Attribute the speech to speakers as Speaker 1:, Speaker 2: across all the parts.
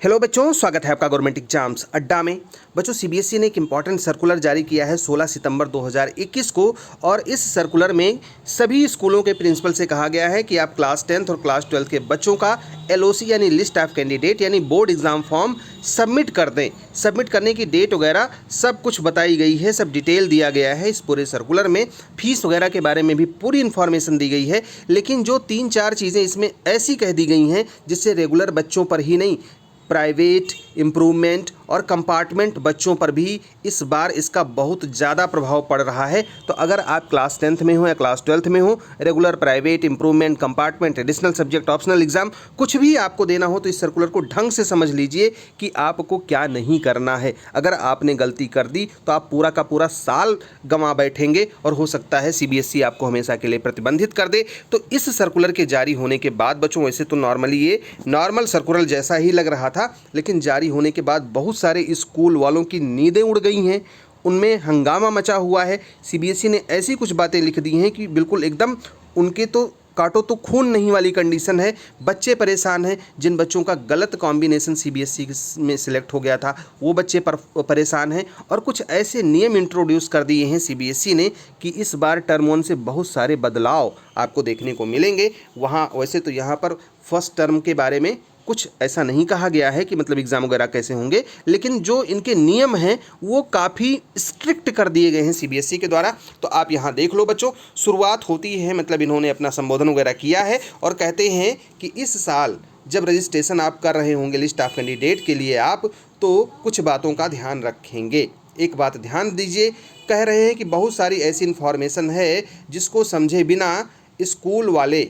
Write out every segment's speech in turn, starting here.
Speaker 1: Hello बच्चों, स्वागत है आपका गवर्नमेंट एग्जाम्स अड्डा में। बच्चों, सीबीएसई ने एक इम्पॉर्टेंट सर्कुलर जारी किया है 16 सितंबर 2021 को, और इस सर्कुलर में सभी स्कूलों के प्रिंसिपल से कहा गया है कि आप क्लास 10th और क्लास 12th के बच्चों का एलओसी यानी लिस्ट ऑफ कैंडिडेट यानी बोर्ड एग्जाम फॉर्म सबमिट कर दें। सबमिट करने की डेट वगैरह सब कुछ बताई गई है, सब डिटेल दिया गया है इस पूरे सर्कुलर में। फीस वगैरह के बारे में भी पूरी इन्फॉर्मेशन दी गई है, लेकिन जो 3-4 चीज़ें इसमें ऐसी कह दी गई हैं जिससे रेगुलर बच्चों पर ही नहीं, प्राइवेट, इम्प्रूवमेंट और कंपार्टमेंट बच्चों पर भी इस बार इसका बहुत ज़्यादा प्रभाव पड़ रहा है। तो अगर आप क्लास 10th में हो या क्लास 12th में हो, regular, private, improvement, compartment, additional subject, optional exam कुछ भी आपको देना हो तो इस सर्कुलर को ढंग से समझ लीजिए कि आपको क्या नहीं करना है। अगर आपने गलती कर दी तो आप पूरा का पूरा साल गंवा बैठेंगे और हो सकता है सीबीएसई आपको हमेशा के लिए प्रतिबंधित कर दे। तो इस सर्कुलर के जारी होने के बाद बच्चों, वैसे तो नॉर्मली ये नॉर्मल सर्कुलर जैसा ही लग रहा था, लेकिन जारी होने के बाद बहुत सारे स्कूल वालों की नींदें उड़ गई हैं, उनमें हंगामा मचा हुआ है। सीबीएसई ने ऐसी कुछ बातें लिख दी हैं कि बिल्कुल एकदम उनके तो काटो तो खून नहीं वाली कंडीशन है। बच्चे परेशान हैं, जिन बच्चों का गलत कॉम्बिनेशन सीबीएसई में सिलेक्ट हो गया था वो बच्चे परेशान हैं। और कुछ ऐसे नियम इंट्रोड्यूस कर दिए हैं सीबीएसई ने कि इस बार टर्म 1 से बहुत सारे बदलाव आपको देखने को मिलेंगे। वहाँ वैसे तो यहाँ पर फर्स्ट टर्म के बारे में कुछ ऐसा नहीं कहा गया है कि मतलब एग्ज़ाम वगैरह कैसे होंगे, लेकिन जो इनके नियम हैं वो काफ़ी स्ट्रिक्ट कर दिए गए हैं सीबीएसई के द्वारा। तो आप यहाँ देख लो बच्चों, शुरुआत होती है, मतलब इन्होंने अपना संबोधन वगैरह किया है और कहते हैं कि इस साल जब रजिस्ट्रेशन आप कर रहे होंगे लिस्ट ऑफ कैंडिडेट के लिए आप, तो कुछ बातों का ध्यान रखेंगे। एक बात ध्यान दीजिए, कह रहे हैं कि बहुत सारी ऐसी इन्फॉर्मेशन है जिसको समझे बिना स्कूल वाले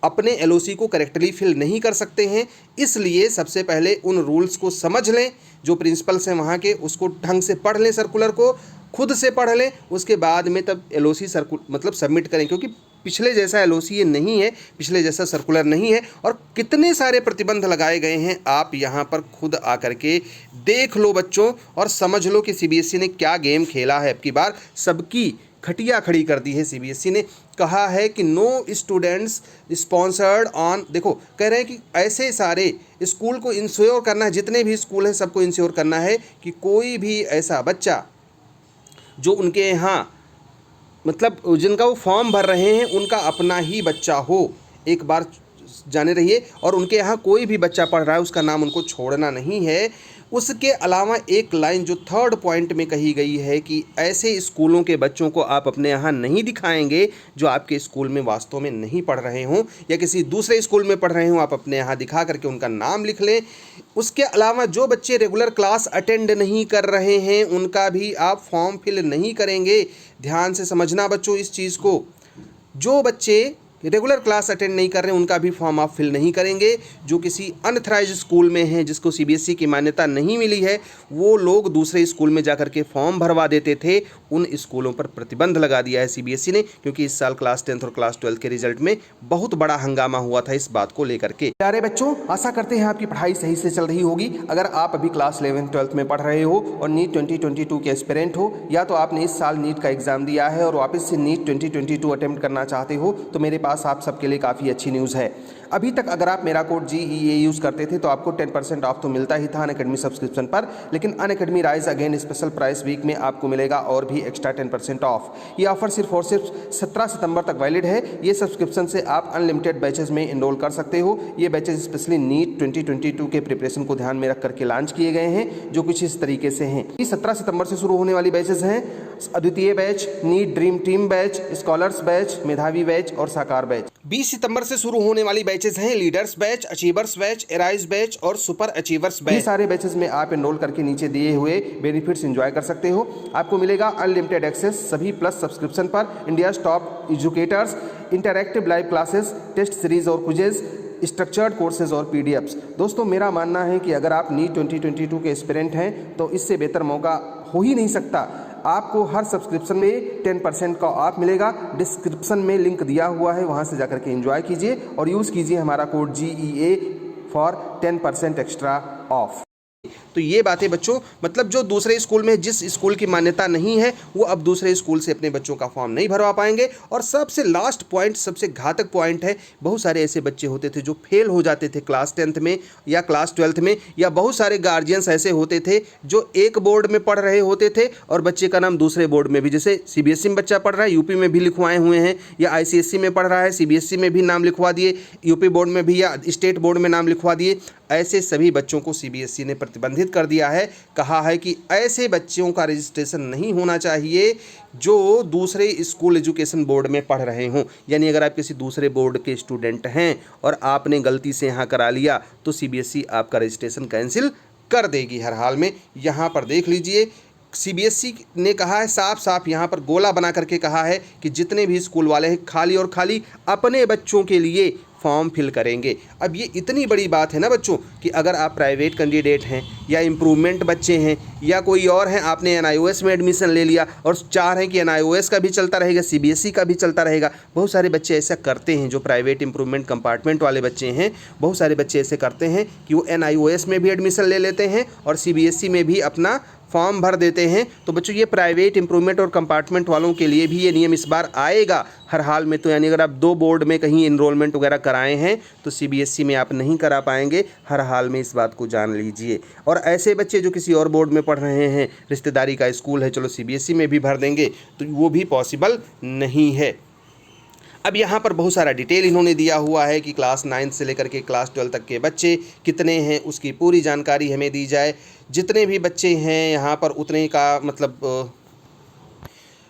Speaker 1: अपने एलओसी को करेक्टली फिल नहीं कर सकते हैं। इसलिए सबसे पहले उन रूल्स को समझ लें, जो प्रिंसिपल्स हैं वहाँ के, उसको ढंग से पढ़ लें, सर्कुलर को खुद से पढ़ लें, उसके बाद में तब एलओसी मतलब सबमिट करें, क्योंकि पिछले जैसा एलओसी ये नहीं है, पिछले जैसा सर्कुलर नहीं है। और कितने सारे प्रतिबंध लगाए गए हैं आप यहाँ पर खुद आकर के देख लो बच्चों, और समझ लो कि सीबीएसई ने क्या गेम खेला है। अब की बार सबकी खटिया खड़ी कर दी है। सीबीएसई ने कहा है कि नो स्टूडेंट्स स्पॉन्सर्ड ऑन, देखो कह रहे हैं कि ऐसे सारे स्कूल को इंश्योर करना है, जितने भी स्कूल हैं सबको इंश्योर करना है कि कोई भी ऐसा बच्चा जो उनके यहाँ मतलब जिनका वो फॉर्म भर रहे हैं उनका अपना ही बच्चा हो, एक बार जाने रहिए, और उनके यहाँ कोई भी बच्चा पढ़ रहा है उसका नाम उनको छोड़ना नहीं है। उसके अलावा एक लाइन जो 3rd पॉइंट में कही गई है कि ऐसे स्कूलों के बच्चों को आप अपने यहाँ नहीं दिखाएंगे जो आपके स्कूल में वास्तव में नहीं पढ़ रहे हों या किसी दूसरे स्कूल में पढ़ रहे हों, आप अपने यहाँ दिखा करके उनका नाम लिख लें। उसके अलावा जो बच्चे रेगुलर क्लास अटेंड नहीं कर रहे हैं उनका भी आप फॉर्म फिल नहीं करेंगे। ध्यान से समझना बच्चों इस चीज़ को, जो बच्चे रेगुलर क्लास अटेंड नहीं कर रहे हैं उनका भी फॉर्म आप फिल नहीं करेंगे। जो किसी अनथराइज स्कूल में हैं, जिसको सीबीएसई की मान्यता नहीं मिली है, वो लोग दूसरे स्कूल में जाकर के फॉर्म भरवा देते थे, उन स्कूलों पर प्रतिबंध लगा दिया है सीबीएसई ने, क्योंकि इस साल क्लास 10th और क्लास 12th के रिजल्ट में बहुत बड़ा हंगामा हुआ था इस बात को लेकर के। प्यारे बच्चों, आशा करते हैं आपकी पढ़ाई सही से चल रही होगी। अगर आप अभी क्लास 11th 12th में पढ़ रहे हो और नीट 2022 के एस्पिरेंट हो, या तो आपने इस साल नीट का एग्जाम दिया है और वापस से नीट 2022 अटेम्प्ट करना चाहते हो, तो मेरे पास आप सबके लिए काफ़ी अच्छी न्यूज़ है। अभी तक अगर आप मेरा कोड GEA यूज़ करते थे तो आपको 10% ऑफ तो मिलता ही था अनअकैडमी सब्सक्रिप्शन पर, लेकिन Unacademy Rise Again special price week में आपको मिलेगा और भी एक्स्ट्रा 10% ऑफ। ये ऑफर सिर्फ और सिर्फ 17 सितंबर तक वैलिड है। ये सब्सक्रिप्शन से आप अनलिमिटेड बैचेस में इनरोल कर सकते हो। ये बैचेस स्पेशली नीट 2022 के प्रिपरेशन को ध्यान में रख करके लॉन्च किए गए हैं, जो कुछ इस तरीके से हैं। 17 सितंबर से शुरू होने वाली बैचेस हैं Advitiya batch, NEET dream team batch, scholars batch, Medhavi batch और साकार बैच। 20 सितंबर से शुरू होने वाली बैचेस हैं leaders batch, achievers batch, arise batch और सुपर अचीवर्स बैच। ये सारे बैचेस में आप एनरोल करके नीचे दिए हुए बेनिफिट्स एंजॉय कर सकते हो। आपको मिलेगा अनलिमिटेड एक्सेस सभी प्लस सब्सक्रिप्शन पर, India top educators, interactive live classes, test series और क्विजेज, स्ट्रक्चर्ड कोर्सेज और पीडीएफ्स। दोस्तों, मेरा मानना है कि अगर आप नीट 2022 के एस्पिरेंट हैं तो इससे बेहतर मौका हो ही नहीं सकता। आपको हर सब्सक्रिप्शन में 10% का ऑफ मिलेगा। डिस्क्रिप्शन में लिंक दिया हुआ है, वहां से जाकर के एंजॉय कीजिए और यूज़ कीजिए हमारा code GEA for 10% extra off. तो ये बातें बच्चों, मतलब जो दूसरे स्कूल में जिस स्कूल की मान्यता नहीं है वो अब दूसरे स्कूल से अपने बच्चों का फॉर्म नहीं भरवा पाएंगे। और सबसे लास्ट पॉइंट, सबसे घातक पॉइंट है, बहुत सारे ऐसे बच्चे होते थे जो फेल हो जाते थे क्लास 10th में या क्लास 12th में, या बहुत सारे गार्जियंस ऐसे होते थे जो एक बोर्ड में पढ़ रहे होते थे और बच्चे का नाम दूसरे बोर्ड में भी, जैसे सीबीएसई में बच्चा पढ़ रहा है यूपी में भी लिखवाए हुए हैं, या आईसीएसई में पढ़ रहा है सीबीएसई में भी नाम लिखवा दिए, यूपी बोर्ड में भी या स्टेट बोर्ड में नाम लिखवा दिए। ऐसे सभी बच्चों को सीबीएसई ने प्रतिबंधित कर दिया है। कहा है कि ऐसे बच्चों का रजिस्ट्रेशन नहीं होना चाहिए जो दूसरे स्कूल एजुकेशन बोर्ड में पढ़ रहे हों। यानी अगर आप किसी दूसरे बोर्ड के स्टूडेंट हैं और आपने गलती से यहाँ करा लिया तो सीबीएसई आपका रजिस्ट्रेशन कैंसिल कर देगी हर हाल में। यहाँ पर देख लीजिए, सीबीएसई ने कहा है साफ साफ, यहाँ पर गोला बना करके कहा है कि जितने भी स्कूल वाले हैं खाली और खाली अपने बच्चों के लिए फॉर्म फिल करेंगे। अब ये इतनी बड़ी बात है ना बच्चों कि अगर आप प्राइवेट कैंडिडेट हैं या इम्प्रूवमेंट बच्चे हैं या कोई और हैं, आपने एनआईओएस में एडमिशन ले लिया और चाह रहे हैं कि एनआईओएस का भी चलता रहेगा, सीबीएसई का भी चलता रहेगा। बहुत सारे बच्चे ऐसा करते हैं, जो प्राइवेट इम्प्रूवमेंट कंपार्टमेंट वाले बच्चे हैं, बहुत सारे बच्चे ऐसे करते हैं कि वो एनआईओएस में भी एडमिशन ले लेते हैं और सीबीएसई में भी अपना फॉर्म भर देते हैं। तो बच्चों ये प्राइवेट इम्प्रूवमेंट और कंपार्टमेंट वालों के लिए भी ये नियम इस बार आएगा हर हाल में। तो यानी अगर आप दो बोर्ड में कहीं इनरोलमेंट वगैरह कराए हैं तो सीबीएसई में आप नहीं करा पाएंगे, हर हाल में इस बात को जान लीजिए। और ऐसे बच्चे जो किसी और बोर्ड में पढ़ रहे हैं, रिश्तेदारी का स्कूल है, चलो सीबीएसई में भी भर देंगे, तो वो भी पॉसिबल नहीं है। अब यहाँ पर बहुत सारा डिटेल इन्होंने दिया हुआ है कि क्लास 9 से लेकर के क्लास 12 तक के बच्चे कितने हैं उसकी पूरी जानकारी हमें दी जाए। जितने भी बच्चे हैं यहाँ पर उतने का मतलब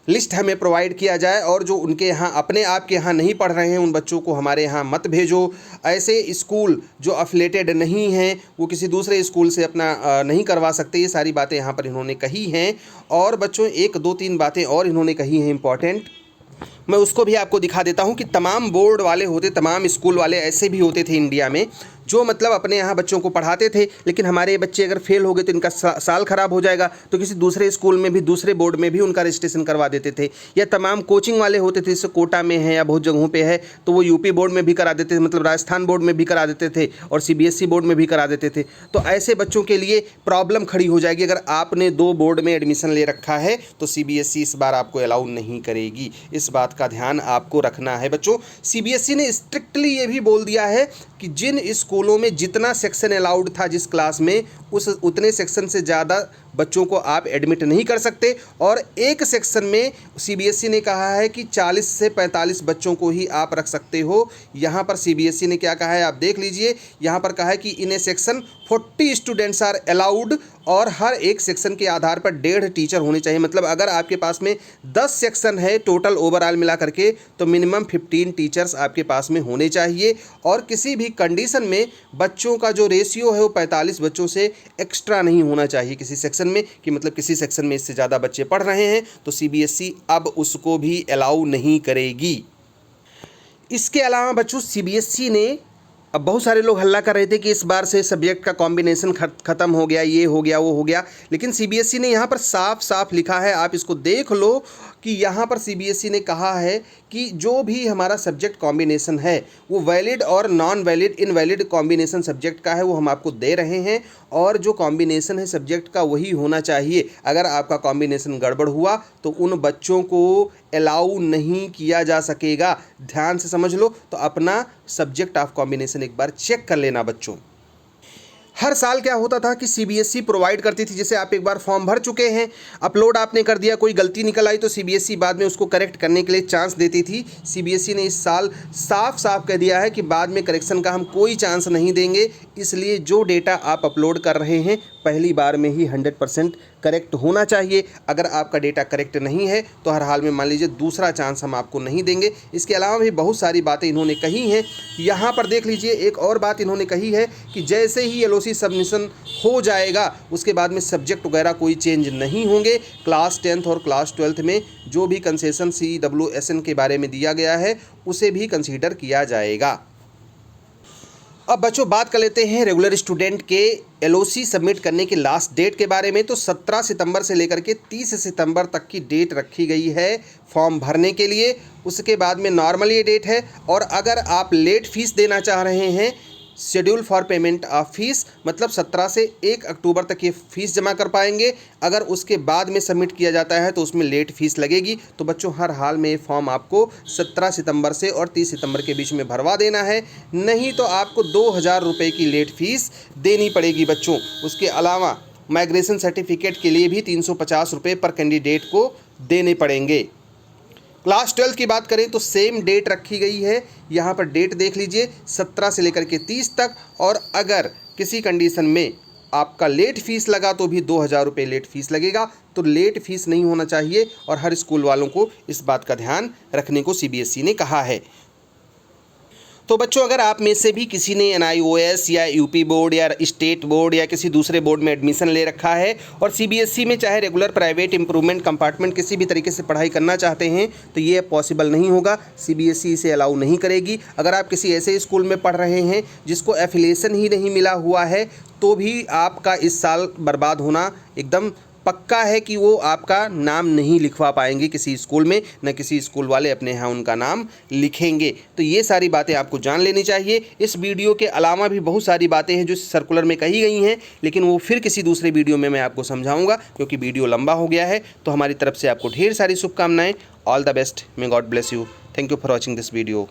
Speaker 1: लिस्ट हमें प्रोवाइड किया जाए, और जो उनके यहाँ अपने आप के यहाँ नहीं पढ़ रहे हैं उन बच्चों को हमारे यहाँ मत भेजो। ऐसे स्कूल जो अफिलेटेड नहीं हैं वो किसी दूसरे स्कूल से अपना नहीं करवा सकते। ये सारी बातें यहाँ पर इन्होंने कही हैं। और बच्चों एक दो तीन बातें और इन्होंने कही हैं इम्पॉर्टेंट, मैं उसको भी आपको दिखा देता हूं कि तमाम बोर्ड वाले होते, तमाम स्कूल वाले ऐसे भी होते थे इंडिया में जो मतलब अपने यहाँ बच्चों को पढ़ाते थे, लेकिन हमारे बच्चे अगर फेल हो गए तो इनका साल ख़राब हो जाएगा, तो किसी दूसरे स्कूल में भी, दूसरे बोर्ड में भी उनका रजिस्ट्रेशन करवा देते थे। या तमाम कोचिंग वाले होते थे, जैसे कोटा में है या बहुत जगहों पे है, तो वो यूपी बोर्ड में भी करा देते थे, मतलब राजस्थान बोर्ड में भी करा देते थे और सीबीएसई बोर्ड में भी करा देते थे। तो ऐसे बच्चों के लिए प्रॉब्लम खड़ी हो जाएगी। अगर आपने दो बोर्ड में एडमिशन ले रखा है तो सीबीएसई इस बार आपको अलाउ नहीं करेगी। इस बात का ध्यान आपको रखना है बच्चों। सीबीएसई ने स्ट्रिक्टली ये भी बोल दिया है कि जिन स्कूलों में जितना सेक्शन अलाउड था जिस क्लास में, उतने सेक्शन से ज़्यादा बच्चों को आप एडमिट नहीं कर सकते। और एक सेक्शन में सीबीएसई ने कहा है कि 40 से 45 बच्चों को ही आप रख सकते हो। यहाँ पर सीबीएसई ने क्या कहा है आप देख लीजिए। यहाँ पर कहा है कि in a section 40 students are allowed, और हर एक सेक्शन के आधार पर 1.5 टीचर होने चाहिए। मतलब अगर आपके पास में 10 सेक्शन है टोटल ओवरऑल मिला करके, तो मिनिमम 15 टीचर्स आपके पास में होने चाहिए। और किसी भी कंडीशन में बच्चों का जो रेशियो है वो 45 बच्चों से एक्स्ट्रा नहीं होना चाहिए किसी सेक्शन में, कि मतलब किसी सेक्शन में इससे ज़्यादा बच्चे पढ़ रहे हैं तो सीबीएसई अब उसको भी अलाउ नहीं करेगी। इसके अलावा बच्चों सीबीएसई ने, अब बहुत सारे लोग हल्ला कर रहे थे कि इस बार से सब्जेक्ट का कॉम्बिनेशन ख़त्म हो गया, ये हो गया वो हो गया, लेकिन सीबीएसई ने यहाँ पर साफ साफ लिखा है, आप इसको देख लो कि यहाँ पर सीबीएसई ने कहा है कि जो भी हमारा सब्जेक्ट कॉम्बिनेशन है वो वैलिड और non valid, invalid combination subject का है, वो हम आपको दे रहे हैं। और जो कॉम्बिनेशन है सब्जेक्ट का वही होना चाहिए। अगर आपका कॉम्बिनेशन गड़बड़ हुआ तो उन बच्चों को अलाउ नहीं किया जा सकेगा। ध्यान से समझ लो। तो अपना सब्जेक्ट ऑफ कॉम्बिनेशन एक बार चेक कर लेना बच्चों। हर साल क्या होता था कि सीबीएसई प्रोवाइड करती थी, जैसे आप एक बार फॉर्म भर चुके हैं, अपलोड आपने कर दिया, कोई गलती निकल आई तो सीबीएसई बाद में उसको करेक्ट करने के लिए चांस देती थी। सीबीएसई ने इस साल साफ साफ कह दिया है कि बाद में करेक्शन का हम कोई चांस नहीं देंगे। इसलिए जो डेटा आप अपलोड कर रहे हैं पहली बार में ही 100% करेक्ट होना चाहिए। अगर आपका डेटा करेक्ट नहीं है तो हर हाल में मान लीजिए दूसरा चांस हम आपको नहीं देंगे। इसके अलावा भी बहुत सारी बातें इन्होंने कही हैं। यहाँ पर देख लीजिए, एक और बात इन्होंने कही है कि जैसे ही एलओसी सबमिशन हो जाएगा उसके बाद में सब्जेक्ट वगैरह कोई चेंज नहीं होंगे। क्लास 10th और क्लास 12th में जो भी कंसेशन CWSN के बारे में दिया गया है उसे भी कंसीडर किया जाएगा। अब बच्चों बात कर लेते हैं रेगुलर स्टूडेंट के एलओसी सबमिट करने की लास्ट डेट के बारे में। तो 17 सितंबर से लेकर के 30 सितंबर तक की डेट रखी गई है फॉर्म भरने के लिए। उसके बाद में नॉर्मल ये डेट है। और अगर आप लेट फीस देना चाह रहे हैं schedule for payment of fees, मतलब 17 से 1 अक्टूबर तक ये फीस जमा कर पाएंगे। अगर उसके बाद में सबमिट किया जाता है तो उसमें लेट फीस लगेगी। तो बच्चों हर हाल में ये फॉर्म आपको 17 सितंबर से और 30 सितंबर के बीच में भरवा देना है, नहीं तो आपको 2000 रुपये की लेट फीस देनी पड़ेगी बच्चों। उसके अलावा माइग्रेशन सर्टिफिकेट के लिए भी 350 रुपये पर कैंडिडेट को देने पड़ेंगे। क्लास 12 की बात करें तो सेम डेट रखी गई है, यहाँ पर डेट देख लीजिए 17 से लेकर के 30 तक। और अगर किसी कंडीशन में आपका लेट फीस लगा तो भी 2000 रुपये लेट फीस लगेगा। तो लेट फीस नहीं होना चाहिए और हर स्कूल वालों को इस बात का ध्यान रखने को सीबीएसई ने कहा है। तो बच्चों अगर आप में से भी किसी ने NIOS या यूपी बोर्ड या स्टेट बोर्ड या किसी दूसरे बोर्ड में एडमिशन ले रखा है और सीबीएसई में चाहे रेगुलर, प्राइवेट, इम्प्रूवमेंट, कंपार्टमेंट किसी भी तरीके से पढ़ाई करना चाहते हैं तो ये पॉसिबल नहीं होगा, सीबीएसई इसे अलाउ नहीं करेगी। अगर आप किसी ऐसे स्कूल में पढ़ रहे हैं जिसको एफिलिएशन ही नहीं मिला हुआ है तो भी आपका इस साल बर्बाद होना एकदम पक्का है कि वो आपका नाम नहीं लिखवा पाएंगे किसी स्कूल में, न किसी स्कूल वाले अपने यहाँ उनका नाम लिखेंगे। तो ये सारी बातें आपको जान लेनी चाहिए। इस वीडियो के अलावा भी बहुत सारी बातें हैं जो सर्कुलर में कही गई हैं, लेकिन वो फिर किसी दूसरे वीडियो में मैं आपको समझाऊंगा क्योंकि वीडियो लंबा हो गया है। तो हमारी तरफ से आपको ढेर सारी शुभकामनाएँ। All the best, may God bless you. Thank you for watching this video.